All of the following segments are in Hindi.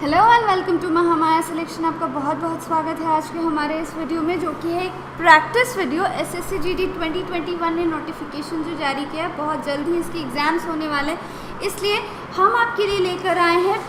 Hello and welcome to Mahamaya selection. आपका बहुत बहुत स्वागत है आज के हमारे इस वीडियो में, जो कि है एक प्रैक्टिस वीडियो। एसएससी जीडी 2021 ने नोटिफिकेशन जो जारी किया है, बहुत जल्द ही इसकी एग्ज़ाम्स होने वाले, इसलिए हम आपके लिए लेकर आए हैं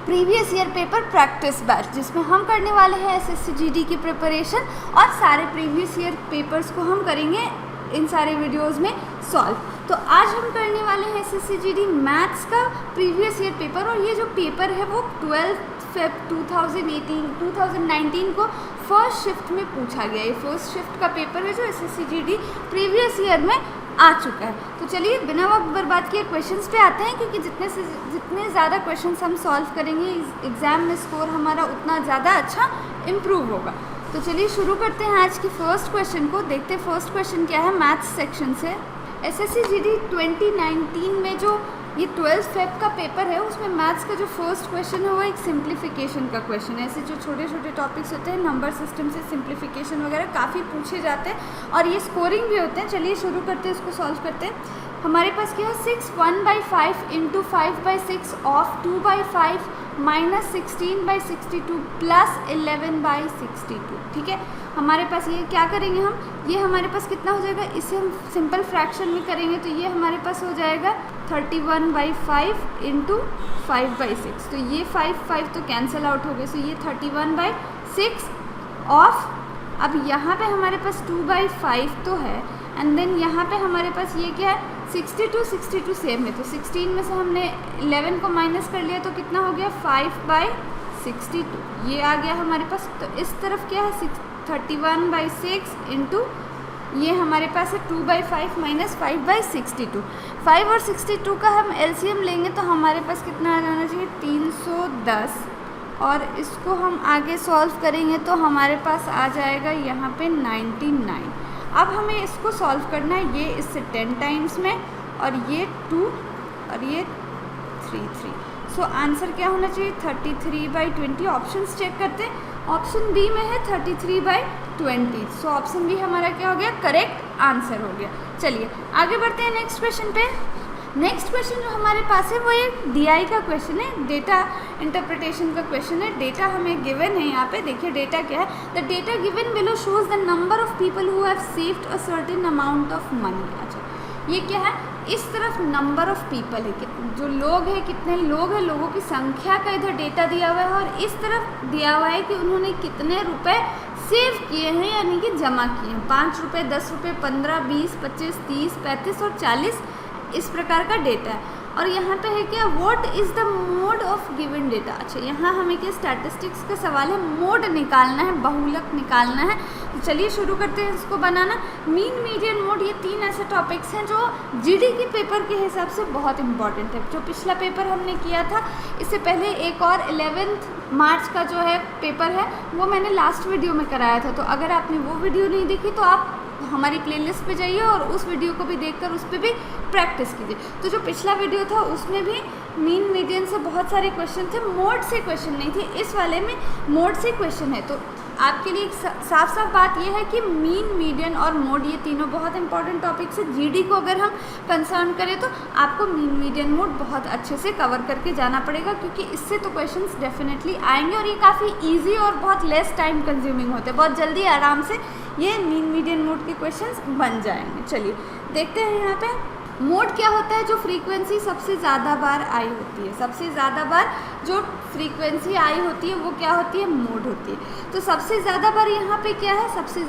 previous year paper practice batch, जिसमें हम करने वाले हैं एसएससी जीडी की प्रिपरेशन और सारे प्रीवियस ईयर पेपर्स को हम करेंगे इन सारे वीडियोज़ में सॉल्व। तो आज हम करने वाले हैं एसएससी जीडी मैथ्स का प्रीवियस ईयर पेपर, और ये जो पेपर है वो 12 Feb 2019 को फर्स्ट शिफ्ट में पूछा गया है। फर्स्ट शिफ्ट का पेपर है जो एसएससी जीडी प्रीवियस ईयर में आ चुका है। तो चलिए बिना वक्त बर्बाद किए क्वेश्चंस पे आते हैं, क्योंकि जितने ज़्यादा क्वेश्चंस हम सॉल्व करेंगे एग्ज़ाम में स्कोर हमारा उतना ज़्यादा अच्छा इम्प्रूव होगा। तो चलिए शुरू करते हैं आज की फर्स्ट क्वेश्चन को। देखते हैं फर्स्ट क्वेश्चन क्या है मैथ्स सेक्शन से। एसएससी जीडी 2019 में जो ये 12 फेब का पेपर है, उसमें मैथ्स का जो फर्स्ट क्वेश्चन है वो एक सिंप्लीफिकेशन का क्वेश्चन है। ऐसे जो छोटे छोटे टॉपिक्स होते हैं नंबर सिस्टम से सिंप्लीफिकेशन वगैरह काफ़ी पूछे जाते हैं और ये स्कोरिंग भी होते हैं। चलिए शुरू करते हैं, इसको सॉल्व करते हैं। हमारे पास क्या है 6 1/5 इंटू 5/6 ऑफ 2/5 माइनस 16/62 प्लस 11/62। ठीक है, हमारे पास ये क्या करेंगे हम, ये हमारे पास कितना हो जाएगा, इसे हम सिंपल फ्रैक्शन में करेंगे तो ये हमारे पास हो जाएगा 31/5 इंटू 5/6। तो ये 5 तो कैंसिल आउट हो गए, सो ये 31/6 ऑफ, अब यहाँ पे हमारे पास 2/5 तो है, एंड देन यहाँ पे हमारे पास ये क्या है 62 सेम है, तो 16 में से हमने 11 को माइनस कर लिया तो कितना हो गया 5/62, ये आ गया हमारे पास। तो इस तरफ क्या है 31/6 इंटू ये हमारे पास है 2/5 माइनस 5/62। 5 और 62 का हम एलसीएम लेंगे तो हमारे पास कितना आ जाना चाहिए 310, और इसको हम आगे सॉल्व करेंगे तो हमारे पास आ जाएगा यहाँ पे 99। अब हमें इसको सॉल्व करना है, ये इससे 10 टाइम्स में और ये 2 और ये 3। सो आंसर क्या होना चाहिए 33/20। ऑप्शंस चेक करते हैं, ऑप्शन बी में है 33/20। सो ऑप्शन बी हमारा क्या हो गया, करेक्ट आंसर हो गया। चलिए आगे बढ़ते हैं नेक्स्ट क्वेश्चन पे। नेक्स्ट क्वेश्चन जो हमारे पास है वो एक डीआई का क्वेश्चन है, डेटा इंटरप्रिटेशन का क्वेश्चन है। डेटा हमें गिवन है, यहाँ पे देखिए डेटा क्या है, the data given below shows the number of people who have saved a certain amount of money. अच्छा, ये क्या है, इस तरफ नंबर ऑफ पीपल है, जो लोग हैं कितने लोग हैं, लोगों की संख्या का इधर डेटा दिया हुआ है, और इस तरफ दिया हुआ है कि उन्होंने कितने रुपए सेव किए हैं, यानी कि जमा किए हैं। 5 रुपये, 10 रुपये, 15, 20, 25, 30, 35 और 40 इस प्रकार का डेटा है। और यहाँ पे है क्या, what is the mode of given data. अच्छा, यहाँ हमें क्या स्टैटिस्टिक्स का सवाल है, मोड निकालना है, बहुलक निकालना है। तो चलिए शुरू करते हैं इसको बनाना। मीन, मीडियन, मोड, ये 3 ऐसे टॉपिक्स हैं जो जीडी के पेपर के हिसाब से बहुत इंपॉर्टेंट है। जो पिछला पेपर हमने किया था, इससे पहले एक और 11 मार्च का जो है पेपर है वो मैंने लास्ट वीडियो में कराया था। तो अगर आपने वो वीडियो नहीं देखी तो आप हमारी प्लेलिस्ट पे जाइए और उस वीडियो को भी देखकर उस पर भी प्रैक्टिस कीजिए। तो जो पिछला वीडियो था उसमें भी मीन, मीडियन से बहुत सारे क्वेश्चन थे, मोड से क्वेश्चन नहीं थे। इस वाले में मोड से क्वेश्चन है। तो आपके लिए एक साफ साफ बात यह है कि मीन, मीडियन और मोड ये तीनों बहुत इंपॉर्टेंट टॉपिक्स है। जीडी को अगर हम कंसर्न करें तो आपको मीन, मीडियन, मोड बहुत अच्छे से कवर करके जाना पड़ेगा, क्योंकि इससे तो क्वेश्चंस डेफिनेटली आएंगे और ये काफ़ी ईजी और बहुत लेस टाइम कंज्यूमिंग होते हैं। बहुत जल्दी आराम से ये मीन, मीडियन, मोड के क्वेश्चंस बन जाएंगे। चलिए देखते हैं यहाँ पे मोड क्या होता है। जो फ्रीक्वेंसी सबसे ज़्यादा बार आई होती है, सबसे ज़्यादा बार जो फ्रीक्वेंसी आई होती है वो क्या होती है, मोड होती है। तो सबसे ज़्यादा बार यहाँ पे क्या है, सबसे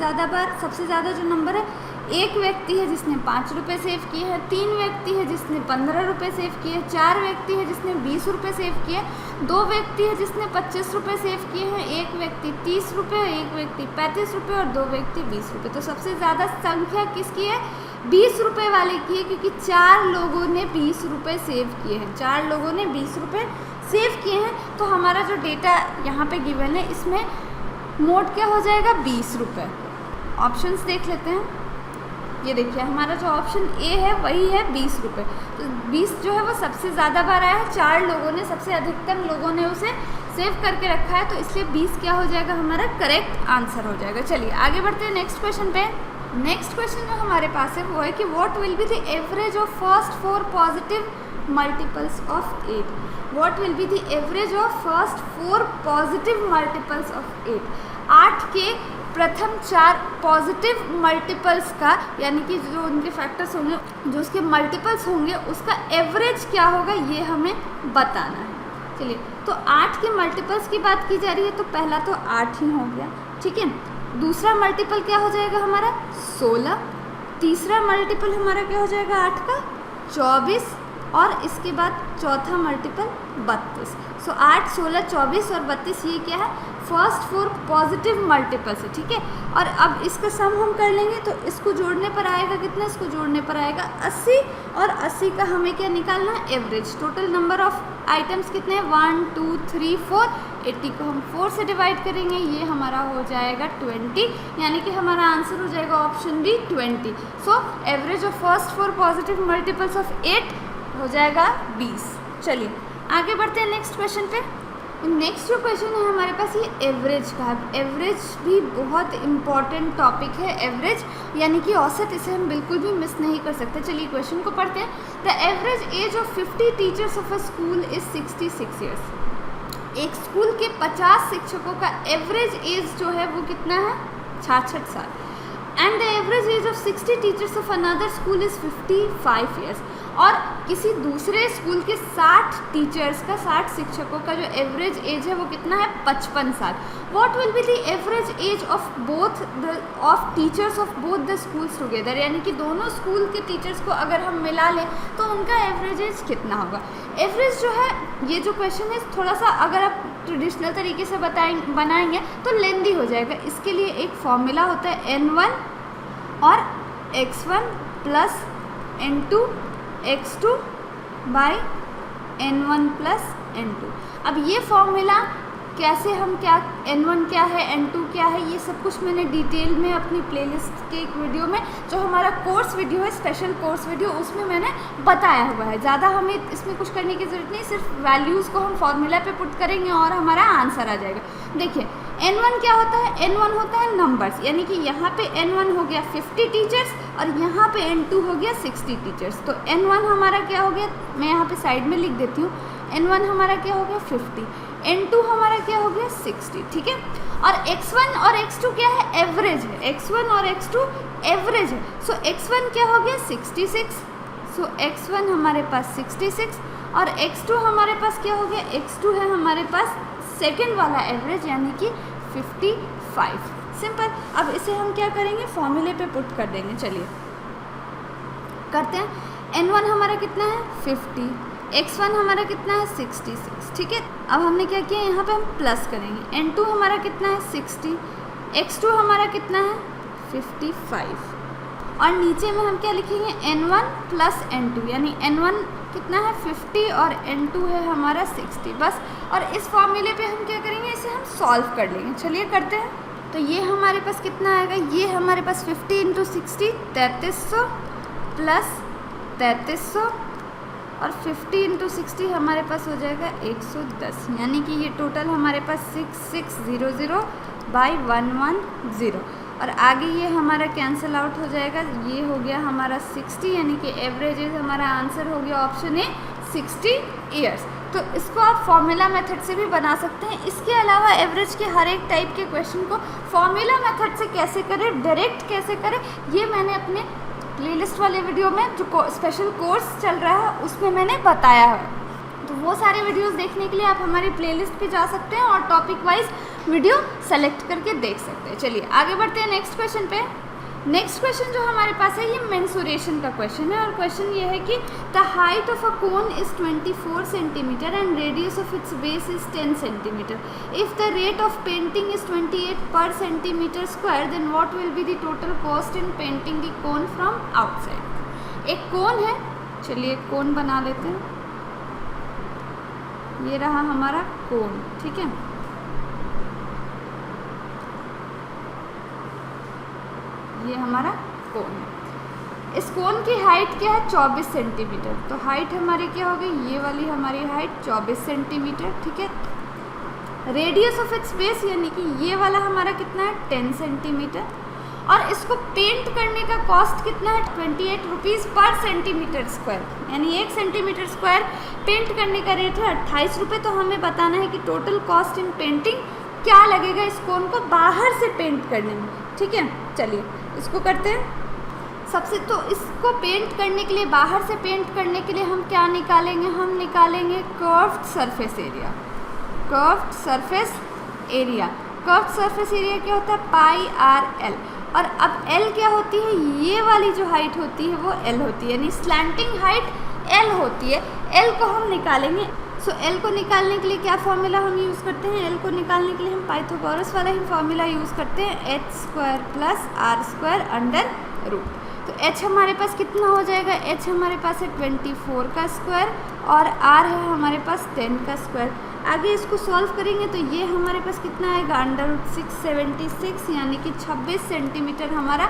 ज़्यादा जो नंबर है, एक व्यक्ति है जिसने 5 रुपये सेव किए हैं, 3 व्यक्ति है जिसने 15 रुपये सेव किए हैं, 4 व्यक्ति है जिसने 20 रुपये सेव किए, 2 व्यक्ति है जिसने 25 रुपये सेव किए हैं, 1 व्यक्ति 30 रुपये, 1 व्यक्ति 35 रुपये और 2 व्यक्ति 20 रुपये। तो सबसे ज़्यादा संख्या किसकी है, 20 रुपये वाले की है, क्योंकि 4 लोगों ने 20 रुपये सेव किए हैं, 4 लोगों ने 20 रुपये सेव किए हैं। तो हमारा जो डेटा यहाँ पे गिवन है इसमें मोड क्या हो जाएगा 20 रुपये। ऑप्शंस देख लेते हैं। ये देखिए हमारा जो ऑप्शन ए है वही है 20 रुपये। तो 20 जो है वो सबसे ज़्यादा बार आया है, 4 लोगों ने, सबसे अधिकतम लोगों ने उसे सेव करके रखा है, तो इसलिए 20 क्या हो जाएगा, हमारा करेक्ट आंसर हो जाएगा। चलिए आगे बढ़ते हैं नेक्स्ट क्वेश्चन पे। नेक्स्ट क्वेश्चन जो हमारे पास है वो है कि what will be the average of first 4 positive multiples of 8। What will be the average of first 4 positive multiples of 8। 8 के प्रथम 4 पॉजिटिव मल्टीपल्स का, यानी कि जो उनके फैक्टर्स होंगे, जो उसके मल्टीपल्स होंगे, उसका एवरेज क्या होगा ये हमें बताना है। चलिए, तो 8 के मल्टीपल्स की बात की जा रही है, तो पहला तो 8 ही हो गया, ठीक है। दूसरा मल्टीपल क्या हो जाएगा हमारा 16, तीसरा मल्टीपल हमारा क्या हो जाएगा 8 का 24, और इसके बाद चौथा मल्टीपल 32। सो 8, 16, 24 और 32 ये क्या है, फर्स्ट 4 पॉजिटिव मल्टीपल्स है, ठीक है। और अब इसका सम हम कर लेंगे, तो इसको जोड़ने पर आएगा कितना, इसको जोड़ने पर आएगा 80, और 80 का हमें क्या निकालना है, average. Total number of items कितने हैं 1 2 3 4। 80 को हम 4 से डिवाइड करेंगे, ये हमारा हो जाएगा 20, यानी कि हमारा आंसर हो जाएगा option B 20। So average of first 4 positive multiples of 8 हो जाएगा 20। चलिए आगे बढ़ते हैं नेक्स्ट क्वेश्चन पे। नेक्स्ट जो क्वेश्चन है हमारे पास ये एवरेज का है। एवरेज भी बहुत इंपॉर्टेंट टॉपिक है, एवरेज यानी कि औसत, इसे हम बिल्कुल भी मिस नहीं कर सकते। चलिए क्वेश्चन को पढ़ते हैं। The average age of 50 teachers of a school is 66 years. एक स्कूल के 50 शिक्षकों का एवरेज एज जो है वो कितना है 66 साल। And the average age of 60 teachers of another school is 55 years. और किसी दूसरे स्कूल के 60 टीचर्स का, 60 शिक्षकों का जो एवरेज एज है वो कितना है 55 साल। What will be the average age of both of teachers of both the schools together, यानी कि दोनों स्कूल के टीचर्स को अगर हम मिला लें तो उनका एवरेज एज कितना होगा। एवरेज जो है, ये जो क्वेश्चन है थोड़ा सा अगर आप ट्रेडिशनल तरीके से बनाएंगे तो लेंदी हो जाएगा। इसके लिए एक फॉर्मूला होता है n1 और x1 plus n2 x2 by n1 plus n2। अब ये फॉर्मूला कैसे हम क्या, n1 क्या है n2 क्या है, ये सब कुछ मैंने डिटेल में अपनी प्लेलिस्ट के एक वीडियो में, जो हमारा कोर्स वीडियो है, स्पेशल कोर्स वीडियो, उसमें मैंने बताया हुआ है। ज़्यादा हमें इसमें कुछ करने की ज़रूरत नहीं, सिर्फ वैल्यूज़ को हम फॉर्मूला पे पुट करेंगे और हमारा आंसर आ जाएगा। देखिए n1 क्या होता है, n1 होता है नंबर्स, यानी कि यहाँ पे n1 हो गया 50 टीचर्स और यहाँ पे n2 हो गया 60 टीचर्स। तो n1 हमारा क्या हो गया, मैं यहाँ पे साइड में लिख देती हूँ, n1 हमारा क्या हो गया 50, n2 हमारा क्या हो गया 60, ठीक है। और x1 और x2 क्या है, एवरेज है। x1 और x2 एवरेज है। सो x1 क्या हो गया 66, सो x1 हमारे पास 66 और x2 हमारे पास क्या हो गया, x2 है हमारे पास सेकेंड वाला एवरेज, यानी कि 55। सिंपल। अब इसे हम क्या करेंगे, फॉर्मूले पे पुट कर देंगे। चलिए करते हैं। n1 हमारा कितना है 50, x1 हमारा कितना है 66, ठीक है। अब हमने क्या किया, यहाँ पे हम प्लस करेंगे। n2 हमारा कितना है 60, x2 हमारा कितना है 55, और नीचे में हम क्या लिखेंगे n1 प्लस n2, यानी n1 कितना है 50 और n2 है हमारा 60, बस। और इस फॉर्मूले पे हम क्या करेंगे, इसे हम सॉल्व कर लेंगे। चलिए करते हैं। तो ये हमारे पास कितना आएगा, ये हमारे पास 50 × 60 3300 प्लस 3300 और 50 × 60 हमारे पास हो जाएगा 110, यानी कि ये टोटल हमारे पास 6600 बाई 110, और आगे ये हमारा कैंसिल आउट हो जाएगा। ये हो गया हमारा 60, यानी कि एवरेज हमारा आंसर हो गया ऑप्शन ए 60 ईयर्स। तो इसको आप फॉर्मूला मेथड से भी बना सकते हैं। इसके अलावा एवरेज के हर एक टाइप के क्वेश्चन को फॉर्मूला मेथड से कैसे करें, डायरेक्ट कैसे करें, ये मैंने अपने प्लेलिस्ट वाले वीडियो में, जो स्पेशल कोर्स चल रहा है, उसमें मैंने बताया है। तो वो सारे वीडियोस देखने के लिए आप हमारी प्लेलिस्ट पे जा सकते हैं और टॉपिक वाइज वीडियो सेलेक्ट करके देख सकते हैं। चलिए आगे बढ़ते हैं नेक्स्ट क्वेश्चन पे। नेक्स्ट क्वेश्चन जो हमारे पास है ये मेंसुरेशन का क्वेश्चन है, और क्वेश्चन ये है कि the height of a cone is 24 centimeter and radius of its base is 10 centimeter. If the rate of painting is 28 per centimeter square, then what will be the total cost in painting the cone from outside. एक कोन है, चलिए कोन बना लेते हैं। ये रहा हमारा कोन, ठीक है। ये हमारा कोन है। इस कोन की हाइट क्या है 24 सेंटीमीटर। तो हाइट हमारी क्या हो गई, ये वाली हमारी हाइट 24 सेंटीमीटर, ठीक है। रेडियस ऑफ इट्स बेस यानी कि ये वाला हमारा कितना है 10 सेंटीमीटर, और इसको पेंट करने का कॉस्ट कितना है 28 रुपीज़ पर सेंटीमीटर स्क्वायर, यानी 1 सेंटीमीटर स्क्वायर पेंट करने का रेट है 28 रुपये। तो हमें बताना है कि टोटल कॉस्ट इन पेंटिंग क्या लगेगा इस कोन को बाहर से पेंट करने में। ठीक है, चलिए इसको करते हैं। सबसे तो इसको पेंट करने के लिए, बाहर से पेंट करने के लिए हम क्या निकालेंगे, हम निकालेंगे curved surface area. Curved surface area, curved surface area क्या होता है पाई आर एल। और अब एल क्या होती है, ये वाली जो हाइट होती है वो एल होती है, यानी स्लैंटिंग हाइट एल होती है। एल को हम निकालेंगे। सो एल को निकालने के लिए क्या फॉर्मूला हम यूज़ करते हैं, एल को निकालने के लिए हम पाइथागोरस वाला ही फॉर्मूला यूज़ करते हैं, H square plus R square under root. तो h हमारे पास कितना हो जाएगा, h हमारे पास है 24 का स्क्वायर और r है हमारे पास 10 का स्क्वायर। आगे इसको सॉल्व करेंगे तो ये हमारे पास कितना आएगा अंडर रूट 676, यानी कि 26 सेंटीमीटर हमारा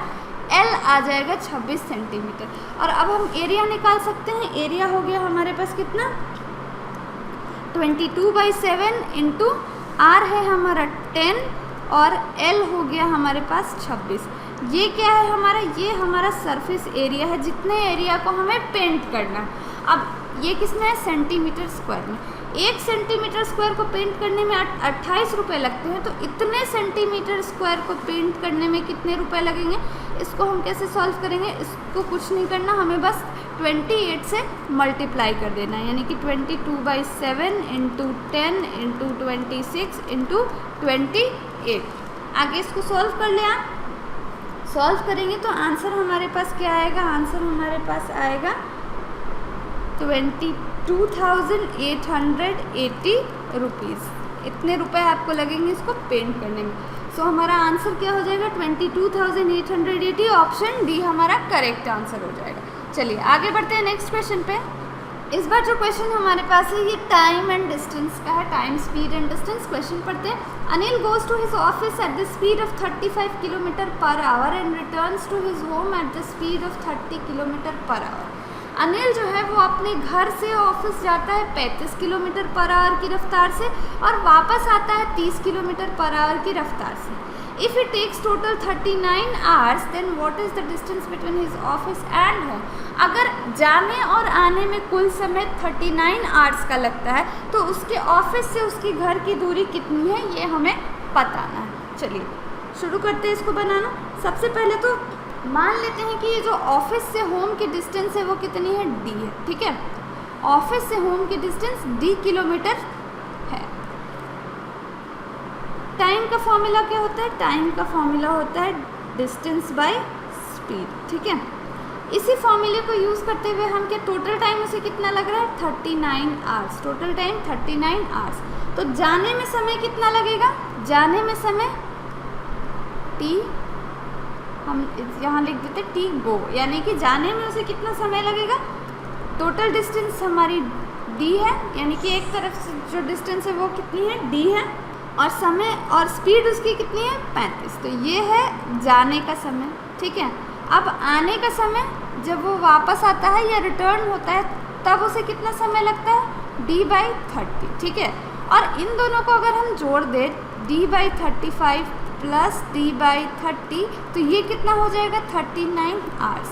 L आ जाएगा, 26 सेंटीमीटर। और अब हम एरिया निकाल सकते हैं। एरिया हो गया हमारे पास कितना 22/7 इंटू R है हमारा 10 और L हो गया हमारे पास 26। ये क्या है हमारा, ये हमारा सरफेस एरिया है जितने एरिया को हमें पेंट करना है। अब ये किसमें है सेंटीमीटर स्क्वायर में। 1 सेंटीमीटर स्क्वायर को पेंट करने में 28 रुपये लगते हैं, तो इतने सेंटीमीटर स्क्वायर को पेंट करने में कितने रुपए लगेंगे, इसको हम कैसे सॉल्व करेंगे। इसको कुछ नहीं करना, हमें बस 28 से मल्टीप्लाई कर देना है, यानी कि 22/7 इंटू 10 इंटू 26 इंटू 28। आगे इसको सॉल्व कर लिया। सॉल्व करेंगे तो आंसर हमारे पास क्या आएगा, आंसर हमारे पास आएगा 22,880 रुपीज़। इतने रुपए आपको लगेंगे इसको पेंट करने में। सो हमारा आंसर क्या हो जाएगा 22,880। ऑप्शन डी हमारा करेक्ट आंसर हो जाएगा। चलिए आगे बढ़ते हैं नेक्स्ट क्वेश्चन पे। इस बार जो क्वेश्चन हमारे पास है ये टाइम एंड डिस्टेंस का है, time speed and distance. Question पढ़ते हैं। Anil goes to his office at the speed of 35 kilometer per hour and returns to his home at the speed of 30 kilometer per hour. Anil जो है वो अपने घर से ऑफिस जाता है 35 किलोमीटर पर आवर की रफ्तार से और वापस आता है 30 किलोमीटर पर आवर की रफ्तार से। If he takes total 39 hours, then what is the distance between his office and home? अगर जाने और आने में कुल समय 39 आवर्स का लगता है तो उसके ऑफिस से उसके घर की दूरी कितनी है ये हमें बताना है। चलिए शुरू करते हैं इसको बनाना। सबसे पहले तो मान लेते हैं कि ये जो ऑफिस से होम की डिस्टेंस है वो कितनी है, d है। ठीक है, ऑफिस से होम की डिस्टेंस d किलोमीटर है। टाइम का फॉर्मूला क्या होता है, टाइम का फॉर्मूला होता है डिस्टेंस बाय स्पीड। ठीक है, इसी फॉर्मूले को यूज़ करते हुए हम क्या टोटल टाइम उसे कितना लग रहा है 39 आवर्स। Total time 39 hours. तो जाने में समय कितना लगेगा, जाने में समय t, हम यहाँ लिख देते टी गो, यानी कि जाने में उसे कितना समय लगेगा। टोटल डिस्टेंस हमारी d है, यानी कि एक तरफ से जो डिस्टेंस है वो कितनी है d है, और समय और स्पीड उसकी कितनी है 35। तो ये है जाने का समय। ठीक है, अब आने का समय जब वो वापस आता है या रिटर्न होता है तब उसे कितना समय लगता है d/30। ठीक है, और इन दोनों को अगर हम जोड़ दें d/35 प्लस d/30 तो ये कितना हो जाएगा 39 आवर्स।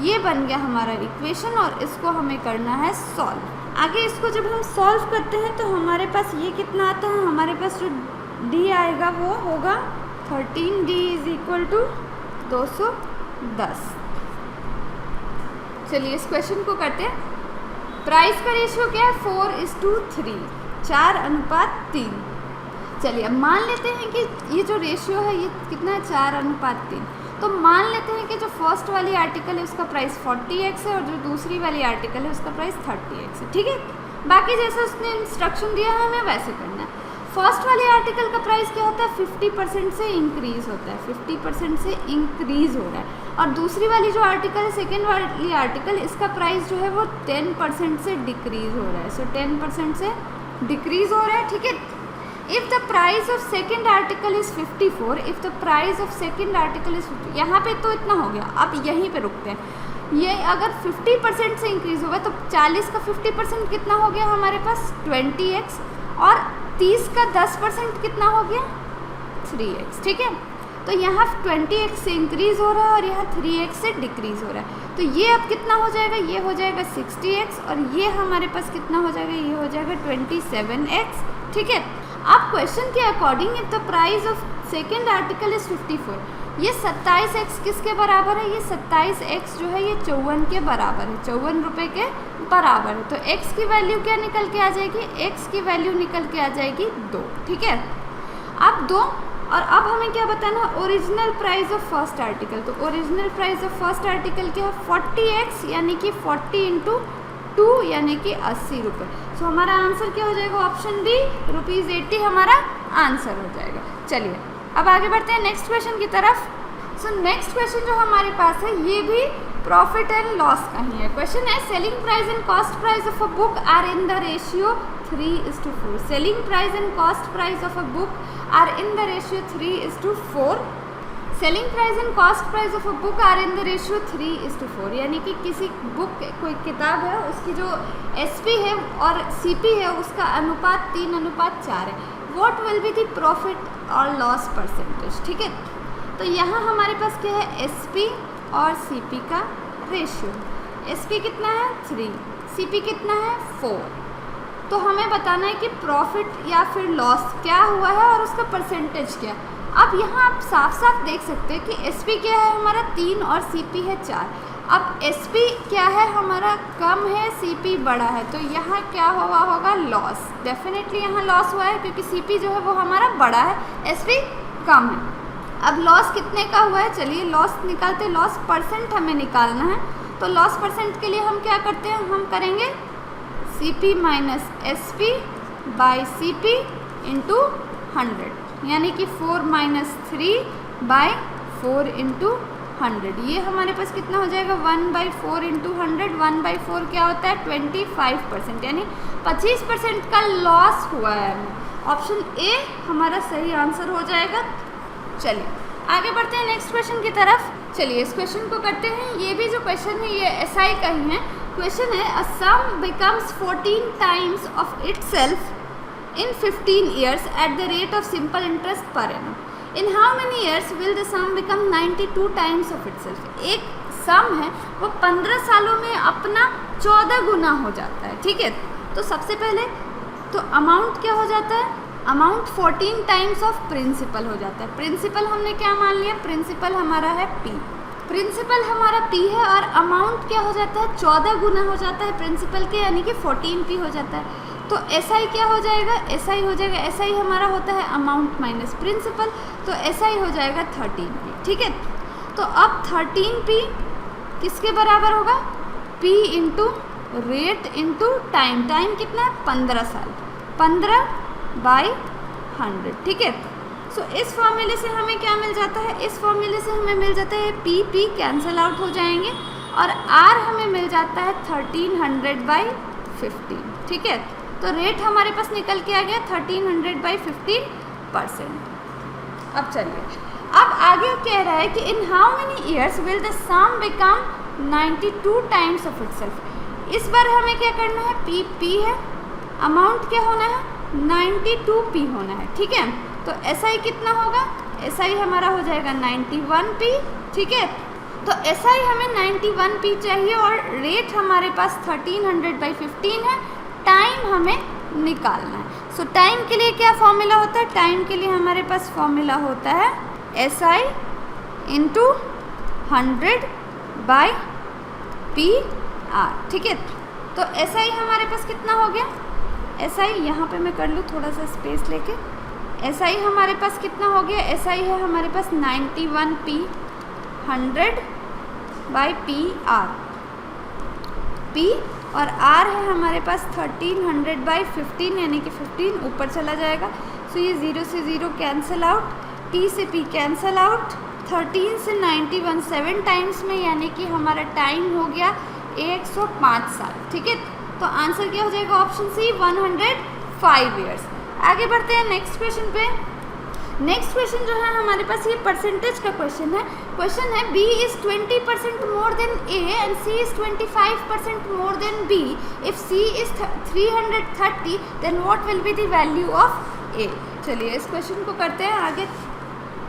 ये बन गया हमारा इक्वेशन और इसको हमें करना है सॉल्व। आगे इसको जब हम सॉल्व करते हैं तो हमारे पास ये कितना आता है, हमारे पास जो d आएगा वो होगा 13d = 210। चलिए इस क्वेश्चन को करते हैं। प्राइस का रेशियो क्या है 4:3, 4:3। चलिए अब मान लेते हैं कि ये जो रेशियो है ये कितना है 4:3। तो मान लेते हैं कि जो फर्स्ट वाली आर्टिकल है उसका प्राइस 40x है और जो दूसरी वाली आर्टिकल है उसका प्राइस 30x है। ठीक है, बाकी जैसे उसने इंस्ट्रक्शन दिया है हमें वैसे करना है। फर्स्ट वाली आर्टिकल का प्राइस क्या होता है 50% से इंक्रीज़ होता है, 50% से इंक्रीज़ हो रहा है। और दूसरी वाली जो आर्टिकल है सेकेंड वाली आर्टिकल, इसका प्राइस जो है वो 10% से डिक्रीज़ हो रहा है। सो 10% से डिक्रीज़ हो रहा है। ठीक है, if the price of second article is 54, if the price of second article is 50, यहाँ पे तो इतना हो गया। अब यहीं पे रुकते हैं। ये अगर 50% से इंक्रीज़ होगा तो 40 का 50% कितना हो गया हमारे पास 20x, और 30 का 10% कितना हो गया 3x। ठीक है, तो यहाँ 20x से इंक्रीज़ हो रहा है और यहाँ 3x से डिक्रीज़ हो रहा है। तो ये अब कितना हो जाएगा, ये हो जाएगा 60x और ये हमारे पास कितना हो जाएगा, ये हो जाएगा 27x। ठीक है, अब क्वेश्चन के according if the price of second article is 54, ये 27x किसके बराबर है, ये 27x जो है ये 54 के बराबर है, 54 रुपये के बराबर है। तो x की वैल्यू क्या निकल के आ जाएगी, x की वैल्यू निकल के आ जाएगी 2। ठीक है, अब 2 और अब हमें क्या बताना है, original price of first article. तो original price of first article क्या है, 40x यानी कि 40 इंटू 2 यानी कि 80 रुपये। सो हमारा आंसर क्या हो जाएगा, ऑप्शन डी ₹80 हमारा आंसर हो जाएगा। चलिए अब आगे बढ़ते हैं नेक्स्ट क्वेश्चन की तरफ। सो नेक्स्ट क्वेश्चन जो हमारे पास है ये भी प्रॉफिट एंड लॉस का ही है। क्वेश्चन है selling price and cost price of a book are in the ratio 3:4। Selling price and cost price of a book are in the ratio 3:4। Selling price and cost price of a book are in the ratio 3:4, यानी कि किसी बुक कोई किताब है उसकी जो SP है और CP है उसका अनुपात 3:4 है। What will be the profit और लॉस परसेंटेज। ठीक है, तो यहाँ हमारे पास क्या है, SP और CP का रेशियो। SP कितना है 3, CP कितना है 4। तो हमें बताना है कि प्रॉफिट या फिर लॉस क्या हुआ है और उसका परसेंटेज क्या। अब यहाँ आप साफ साफ देख सकते हैं कि SP क्या है हमारा 3 और CP है 4। अब SP क्या है हमारा कम है, CP बड़ा है, तो यहाँ क्या हुआ होगा, लॉस। डेफिनेटली यहाँ लॉस हुआ है क्योंकि CP जो है वो हमारा बड़ा है, SP कम है। अब लॉस कितने का हुआ है, चलिए लॉस निकालते। लॉस परसेंट हमें निकालना है, तो लॉस परसेंट के लिए हम क्या करते हैं, हम करेंगे CP minus SP by CP into 100, यानी कि 4 माइनस 3 बाई 4 इंटू 100। ये हमारे पास कितना हो जाएगा, 1/4 इंटू 100। 1/4 क्या होता है 25%, यानी 25% का लॉस हुआ है हमें। ऑप्शन ए हमारा सही आंसर हो जाएगा। चलिए आगे बढ़ते हैं नेक्स्ट क्वेश्चन की तरफ। चलिए इस क्वेश्चन को करते हैं। ये भी जो क्वेश्चन है ये SI का ही है। क्वेश्चन है a sum becomes 14 times of itself in 15 years at the rate of simple interest per annum. In how many years will the sum become 92 times of itself? एक सम है वो 15 सालों में अपना 14 गुना हो जाता है। ठीक है, तो सबसे पहले तो अमाउंट क्या हो जाता है, अमाउंट 14 टाइम्स ऑफ प्रिंसिपल हो जाता है। प्रिंसिपल हमने क्या मान लिया, प्रिंसिपल हमारा है P। प्रिंसिपल हमारा P है और अमाउंट क्या हो जाता है 14 गुना हो जाता है प्रिंसिपल के, यानी कि 14P हो जाता है। तो SI क्या हो जाएगा, SI हो जाएगा, SI हमारा होता है अमाउंट माइनस प्रिंसिपल, तो SI हो जाएगा 13P। ठीक है, तो अब 13P किसके बराबर होगा, P into rate into time. Time कितना है 15 साल, 15/100। ठीक है, सो इस फॉर्मूले से हमें क्या मिल जाता है, इस फॉर्मूले से हमें मिल जाता है P कैंसिल आउट हो जाएंगे और R हमें मिल जाता है 1300/15। ठीक है, तो रेट हमारे पास निकल के आ गया 1300/15%। अब चलिए अब आगे कह रहा है कि in how many years will the sum become 92 times of itself. इस बार हमें क्या करना है, P है, अमाउंट क्या होना है 92P होना है। ठीक है, तो SI कितना होगा, SI हमारा हो जाएगा 91P। ठीक है, तो SI हमें 91P चाहिए और रेट हमारे पास 1300/15 है। टाइम हमें निकालना है। सो टाइम के लिए क्या फॉर्मूला होता है, टाइम के लिए हमारे पास फॉर्मूला होता है SI इंटू 100/PR। ठीक है, तो SI हमारे पास कितना हो गया, SI यहाँ पे मैं कर लूँ थोड़ा सा स्पेस लेके। SI हमारे पास कितना हो गया, SI है हमारे पास 91P 100/PR। P और R है हमारे पास 1300/15, यानी कि 15 ऊपर चला जाएगा। सो ये 0 से 0 कैंसिल आउट, T से P कैंसिल आउट, 13 से 91 7 टाइम्स में, यानी कि हमारा टाइम हो गया 105 साल। ठीक है, तो आंसर क्या हो जाएगा, ऑप्शन सी 105 ईयर्स। आगे बढ़ते हैं नेक्स्ट क्वेश्चन पे। नेक्स्ट क्वेश्चन जो है हमारे पास ये परसेंटेज का क्वेश्चन है। क्वेश्चन है B is 20% more than A and C is 25% more than B. If C is 330 then what will be the value of A? चलिए इस क्वेश्चन को करते हैं आगे।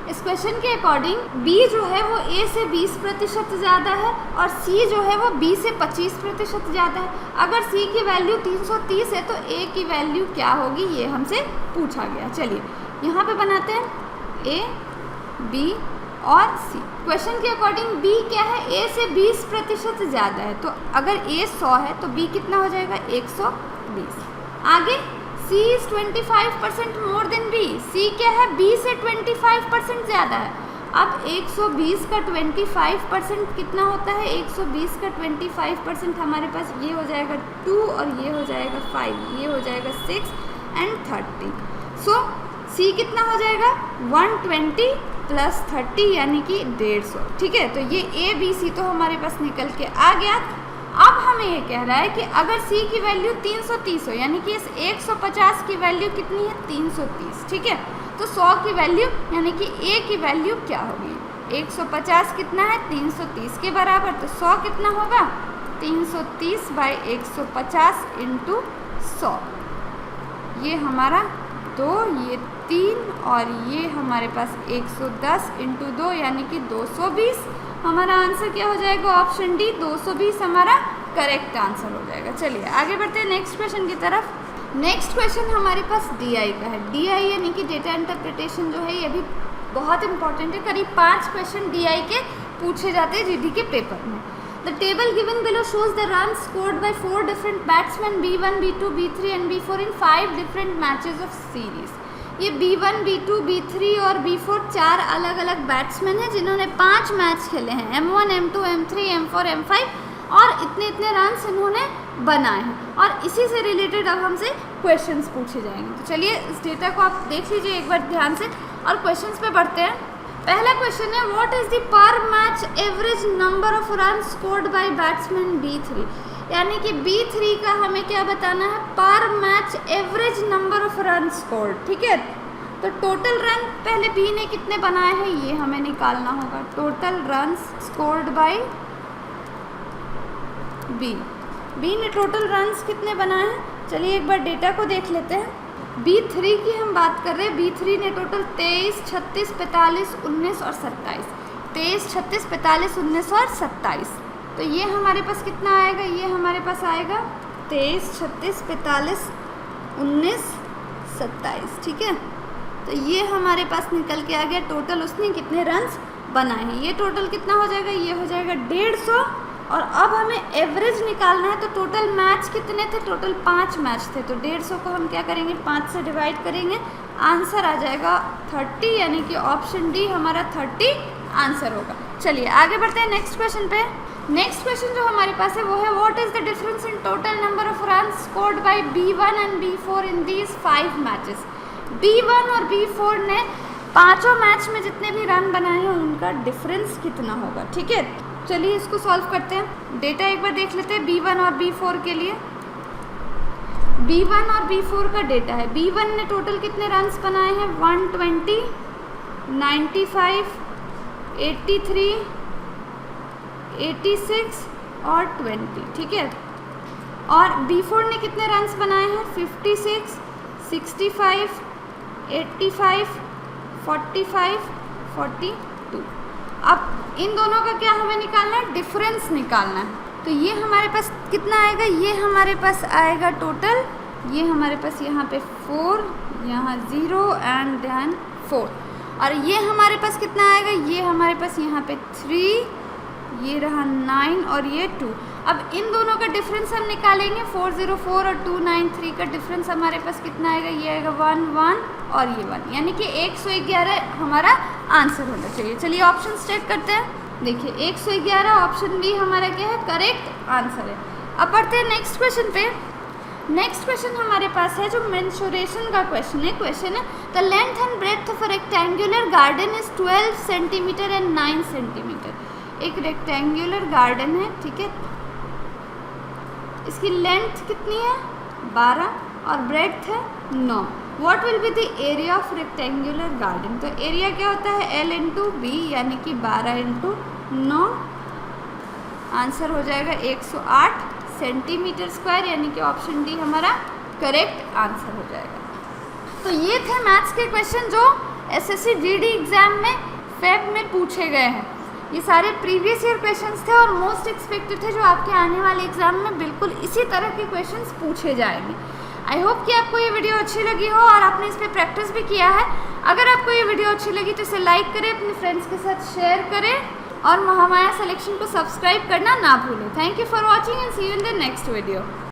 इस क्वेश्चन के अकॉर्डिंग B जो है वो A से 20% ज़्यादा है और C जो है वो B से 25% ज़्यादा है। अगर C की वैल्यू 330 है तो A की वैल्यू क्या होगी, ये हमसे पूछा गया। चलिए यहाँ पे बनाते हैं A, B और C। क्वेश्चन के अकॉर्डिंग B क्या है, A से 20% ज़्यादा है, तो अगर A 100 है तो B कितना हो जाएगा 120। आगे C is 25% more than B। C क्या है, B से 25% ज़्यादा है। अब 120 का 25% कितना होता है, 120 का 25% हमारे पास ये हो जाएगा 2 और ये हो जाएगा 5, ये हो जाएगा 6 एंड 30। सो C कितना हो जाएगा 120 प्लस 30 यानी कि 150। ठीक है, तो ये A B C तो हमारे पास निकल के आ गया। अब हमें ये कह रहा है कि अगर C की वैल्यू 330 हो, यानी कि इस 150 की वैल्यू कितनी है 330। ठीक है, तो 100 की वैल्यू यानी कि A की वैल्यू क्या होगी, 150 कितना है 330 के बराबर, तो 100 कितना होगा 330 बाई 150 इंटू 100। ये हमारा 2, ये 3 और ये हमारे पास 110 इंटू 2 यानी कि 220। हमारा आंसर क्या हो जाएगा, ऑप्शन डी 220 हमारा करेक्ट आंसर हो जाएगा। चलिए आगे बढ़ते हैं नेक्स्ट क्वेश्चन की तरफ। नेक्स्ट क्वेश्चन हमारे पास DI का है। DI यानी कि डेटा इंटरप्रिटेशन जो है ये भी बहुत इंपॉर्टेंट है। करीब 5 क्वेश्चन DI के पूछे जाते हैं GD के पेपर में। The table given below shows the runs scored by 4 different batsmen B1, B2, B3 and B4 in 5 different matches of series। ये B1, B2, B3 और B4 4 अलग अलग बैट्समैन हैं जिन्होंने 5 मैच खेले हैं, M1, M2, M3, M4, M5 और इतने इतने रन्स इन्होंने बनाए हैं और इसी से रिलेटेड अब हमसे क्वेश्चंस पूछे जाएंगे। तो चलिए इस डेटा को आप देख लीजिए एक बार ध्यान से और क्वेश्चंस पे बढ़ते हैं। पहला क्वेश्चन है व्हाट इज द पर match average number of run scored by batsman B3, यानी कि B3 का हमें क्या बताना है, पर match average number of run scored. ठीक है, तो टोटल रन पहले B ने कितने बनाए हैं ये हमें निकालना होगा। Total run scored by B ने टोटल रन्स कितने बनाए हैं, चलिए एक बार डेटा को देख लेते हैं। B3 की हम बात कर रहे हैं, B3 ने टोटल 23, 36, 45, 19 और 27, 23, 36, 45, 19 और 27। तो ये हमारे पास कितना आएगा, ये हमारे पास आएगा 23, 36, 45, 19, 27। ठीक है, तो ये हमारे पास निकल के आ गया टोटल उसने कितने रन्स बनाए हैं। ये टोटल कितना हो जाएगा, ये हो जाएगा 150। और अब हमें एवरेज निकालना है, तो टोटल मैच कितने थे, टोटल 5 मैच थे, तो 150 को हम क्या करेंगे 5 से डिवाइड करेंगे, आंसर आ जाएगा 30, यानी कि ऑप्शन डी हमारा 30 आंसर होगा। चलिए आगे बढ़ते हैं नेक्स्ट क्वेश्चन पे। नेक्स्ट क्वेश्चन जो हमारे पास है वो है what is the difference in total number of run scored by B1 and B4 in these 5 matches. B1 और B4 ने 5 मैच में जितने भी रन बनाए हैं उनका डिफरेंस कितना होगा। ठीक है, चलिए इसको सॉल्व करते हैं। डेटा एक बार देख लेते हैं B1 और B4 के लिए। B1 और B4 का डेटा है, B1 ने टोटल कितने रन्स बनाए हैं 120, 95, 83, 86 और 20। ठीक है, और B4 ने कितने रन्स बनाए हैं 56, 65, 85, 45, 42। अब इन दोनों का क्या हमें निकालना है, डिफरेंस निकालना है। तो ये हमारे पास कितना आएगा, ये हमारे पास आएगा टोटल, ये हमारे पास यहाँ पे 4, यहाँ 0 एंड देन 4, और ये हमारे पास कितना आएगा, ये हमारे पास यहाँ पे 3, ये रहा 9 और ये 2। अब इन दोनों का डिफरेंस हम निकालेंगे, 404 और 293 का डिफरेंस हमारे पास कितना आएगा, ये आएगा 1, 1 और ये 1, यानी कि 111 हमारा आंसर होना चाहिए। चलिए ऑप्शन चेक करते हैं। देखिए 111 ऑप्शन बी हमारा क्या है, करेक्ट आंसर है। अब बढ़ते हैं नेक्स्ट क्वेश्चन पे। नेक्स्ट क्वेश्चन हमारे पास है जो मेंसुरेशन का क्वेश्चन है। क्वेश्चन है the length and breadth of a rectangular garden is 12 centimetre and 9 centimetre. एक रेक्टेंगुलर गार्डन है, ठीक है, इसकी लेंथ कितनी है 12 और ब्रेड्थ है 9। What will be the area of rectangular garden. तो एरिया क्या होता है L इंटू बी, यानी कि 12 इंटू 9, आंसर हो जाएगा 108 सेंटीमीटर स्क्वायर, यानी कि ऑप्शन डी हमारा करेक्ट आंसर हो जाएगा। तो ये थे मैथ्स के क्वेश्चन जो एसएससी जीडी एग्ज़ाम में फेब में पूछे गए हैं। ये सारे प्रीवियस ईयर क्वेश्चंस थे और मोस्ट एक्सपेक्टेड थे जो आपके आने वाले एग्ज़ाम में बिल्कुल इसी तरह के क्वेश्चंस पूछे जाएंगे। आई होप कि आपको ये वीडियो अच्छी लगी हो और आपने इस पर प्रैक्टिस भी किया है। अगर आपको ये वीडियो अच्छी लगी तो इसे लाइक करें, अपने फ्रेंड्स के साथ शेयर करें और महामाया सिलेक्शन को सब्सक्राइब करना ना भूलें। Thank you for watching and see you in the next video.